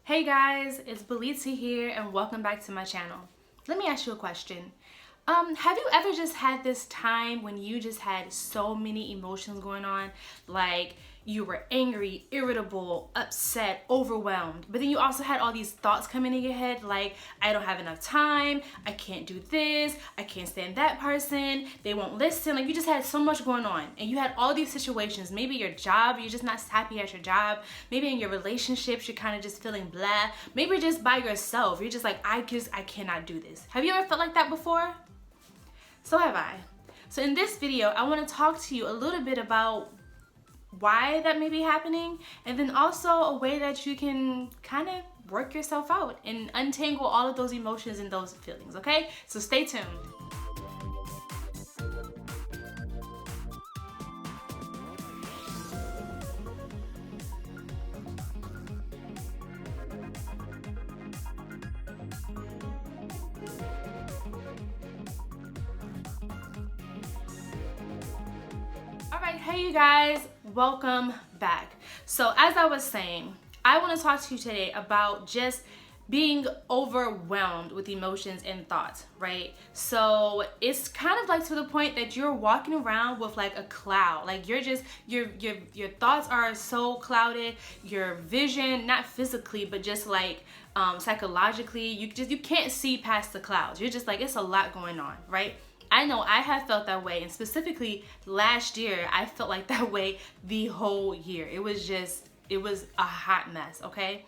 Hey guys, it's Belitzi here and welcome back to my channel. Let me ask you a question. Have you ever just had this time when you just had so many emotions going on? Like you were angry, irritable, upset, overwhelmed, but then you also had all these thoughts coming in your head like, I don't have enough time, I can't do this, I can't stand that person, they won't listen. Like you just had so much going on and you had all these situations. Maybe your job, you're just not happy at your job. Maybe in your relationships, you're kind of just feeling blah. Maybe just by yourself, you're just like, I cannot do this. Have you ever felt like that before? So have I. So in this video, I want to talk to you a little bit about why that may be happening, and then also a way that you can kind of work yourself out and untangle all of those emotions and those feelings, okay? So stay tuned. Alright, hey you guys, welcome back. So as I was saying, I want to talk to you today about just being overwhelmed with emotions and thoughts, right? So it's kind of like to the point that you're walking around with like a cloud. Like you're just, your thoughts are so clouded, your vision, not physically, but just like psychologically, you can't see past the clouds. You're just like, it's a lot going on, right? I know I have felt that way, and specifically last year, I felt like that way the whole year. It was a hot mess, okay?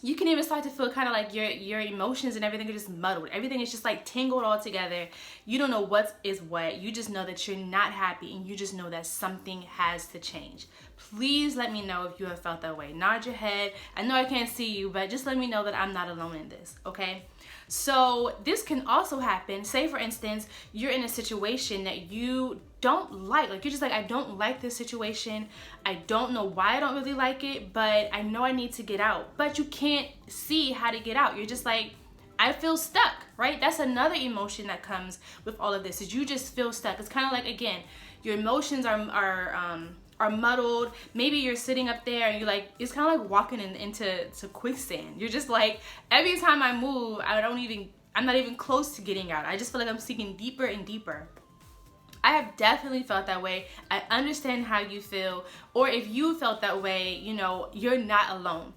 You can even start to feel kind of like your emotions and everything are just muddled. Everything is just like tangled all together. You don't know what is what. You just know that you're not happy, and you just know that something has to change. Please let me know if you have felt that way. Nod your head. I know I can't see you, but just let me know that I'm not alone in this, okay? So this can also happen. Say for instance, you're in a situation that you don't like you're just like, I don't like this situation. I don't know why I don't really like it, but I know I need to get out. But you can't see how to get out. You're just like, I feel stuck, right? That's another emotion that comes with all of this, is you just feel stuck. It's kind of like, again, your emotions are muddled. Maybe you're sitting up there and you're like, it's kind of like walking into quicksand. You're just like, every time I move, I'm not even close to getting out. I just feel like I'm sinking deeper and deeper. I have definitely felt that way. I understand how you feel, or if you felt that way, you know, you're not alone.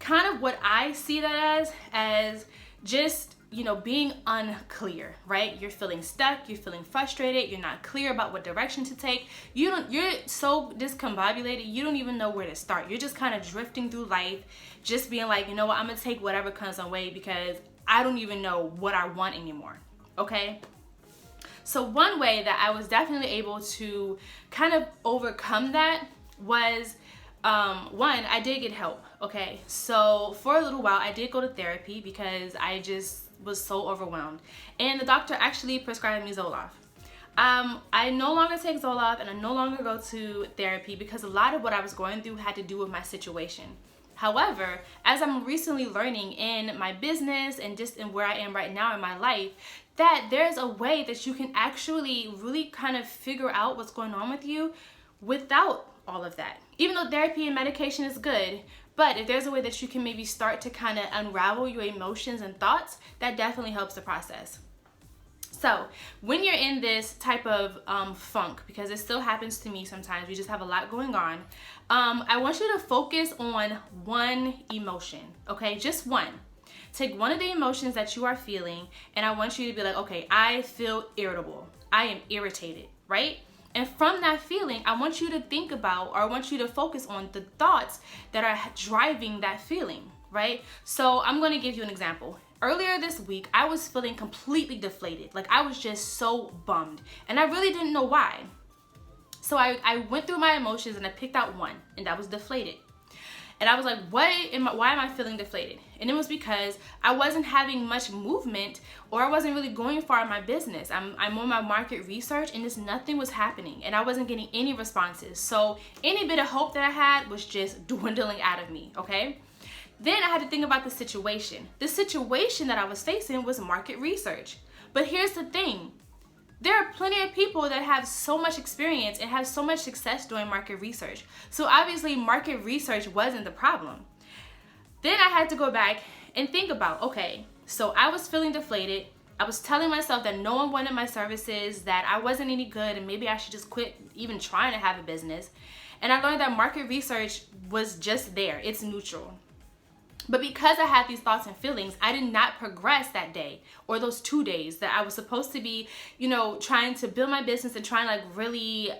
Kind of what I see that as just, you know, being unclear, right? You're feeling stuck, you're feeling frustrated, you're not clear about what direction to take. You're so discombobulated, you don't even know where to start. You're just kind of drifting through life, just being like, you know what, I'm gonna take whatever comes my way because I don't even know what I want anymore, okay? So one way that I was definitely able to kind of overcome that was, one, I did get help, okay? So for a little while, I did go to therapy because I just was so overwhelmed. And the doctor actually prescribed me Zoloft. I no longer take Zoloft and I no longer go to therapy because a lot of what I was going through had to do with my situation. However, as I'm recently learning in my business and just in where I am right now in my life, that there's a way that you can actually really kind of figure out what's going on with you without all of that. Even though therapy and medication is good, but if there's a way that you can maybe start to kind of unravel your emotions and thoughts, that definitely helps the process. So when you're in this type of funk, because it still happens to me sometimes, we just have a lot going on, I want you to focus on one emotion, okay? Just one. Take one of the emotions that you are feeling, and I want you to be like, okay, I feel irritable. I am irritated, right? And from that feeling, I want you to think about, or I want you to focus on the thoughts that are driving that feeling, right? So I'm going to give you an example. Earlier this week, I was feeling completely deflated. Like I was just so bummed, and I really didn't know why. So I went through my emotions and I picked out one, and that was deflated. And I was like, why am I feeling deflated? And it was because I wasn't having much movement, or I wasn't really going far in my business. I'm on my market research and just nothing was happening, and I wasn't getting any responses. So any bit of hope that I had was just dwindling out of me, okay? Then I had to think about the situation. The situation that I was facing was market research. But here's the thing. There are plenty of people that have so much experience and have so much success doing market research. So obviously market research wasn't the problem. Then I had to go back and think about, okay, so I was feeling deflated. I was telling myself that no one wanted my services, that I wasn't any good, and maybe I should just quit even trying to have a business. And I learned that market research was just there. It's neutral. But because I had these thoughts and feelings, I did not progress that day or those 2 days that I was supposed to be, trying to build my business and trying to like really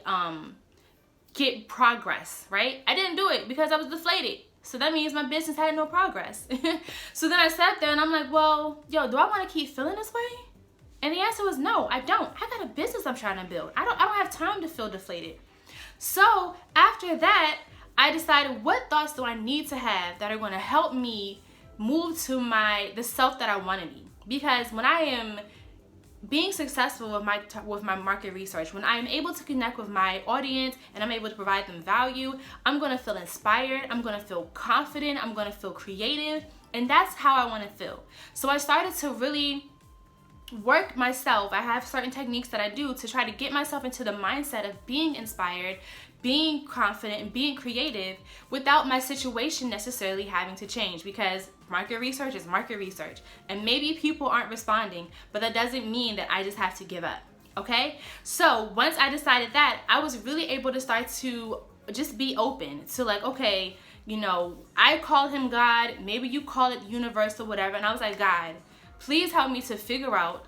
get progress, right? I didn't do it because I was deflated. So that means my business had no progress. So then I sat there and I'm like, well, do I want to keep feeling this way? And the answer was no, I don't. I got a business I'm trying to build. I don't have time to feel deflated. So after that, I decided, what thoughts do I need to have that are going to help me move to the self that I want to be? Because when I am being successful with my market research, when I'm able to connect with my audience and I'm able to provide them value, I'm going to feel inspired, I'm going to feel confident, I'm going to feel creative, and that's how I want to feel. So I started to really work myself. I have certain techniques that I do to try to get myself into the mindset of being inspired, being confident, and being creative without my situation necessarily having to change, because market research is market research, and maybe people aren't responding, but that doesn't mean that I just have to give up. Okay, so once I decided that, I was really able to start to just be open to like, okay, I call him God, maybe you call it universe or whatever, and I was like, God, please help me to figure out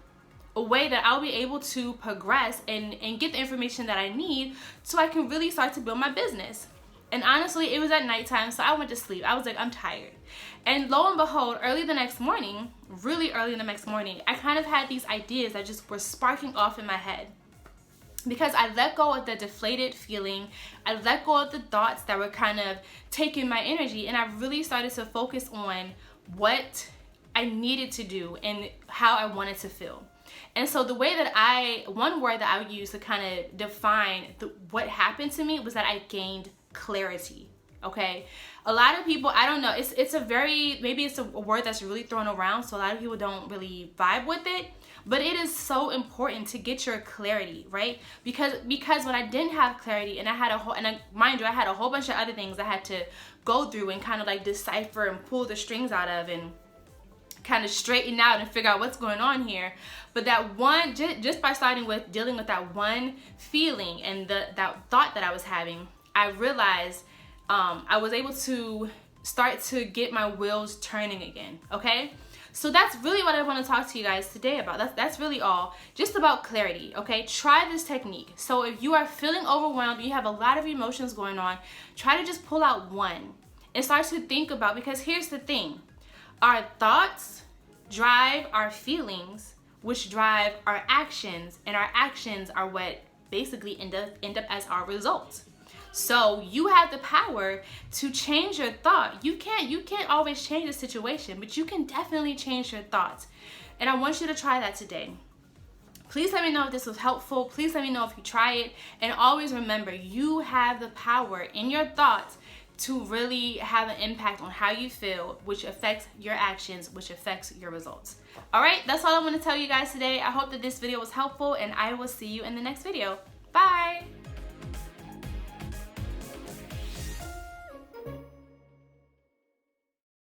a way that I'll be able to progress and get the information that I need so I can really start to build my business. And honestly, it was at nighttime, so I went to sleep. I was like, I'm tired. And lo and behold, really early the next morning, I kind of had these ideas that just were sparking off in my head. Because I let go of the deflated feeling, I let go of the thoughts that were kind of taking my energy, and I really started to focus on what I needed to do and how I wanted to feel. And so the way that one word that I would use to kind of define what happened to me was that I gained clarity. Okay, a lot of people, I don't know, maybe it's a word that's really thrown around, so a lot of people don't really vibe with it, but it is so important to get your clarity, right? Because when I didn't have clarity, and mind you, I had a whole bunch of other things I had to go through and kind of like decipher and pull the strings out of and kind of straighten out and figure out what's going on here. But that one, just by starting with dealing with that one feeling and that thought that I was having, I realized I was able to start to get my wheels turning again. Okay, so that's really what I want to talk to you guys today about. That's really all, just about clarity. Okay, try this technique. So if you are feeling overwhelmed, you have a lot of emotions going on, try to just pull out one and start to think about, because here's the thing, our thoughts drive our feelings, which drive our actions, and our actions are what basically end up as our results. So you have the power to change your thought. You can't always change the situation, but you can definitely change your thoughts. And I want you to try that today. Please let me know if this was helpful. Please let me know if you try it. And always remember, you have the power in your thoughts to really have an impact on how you feel, which affects your actions, which affects your results. All right, that's all I want to tell you guys today. I hope that this video was helpful, and I will see you in the next video. Bye.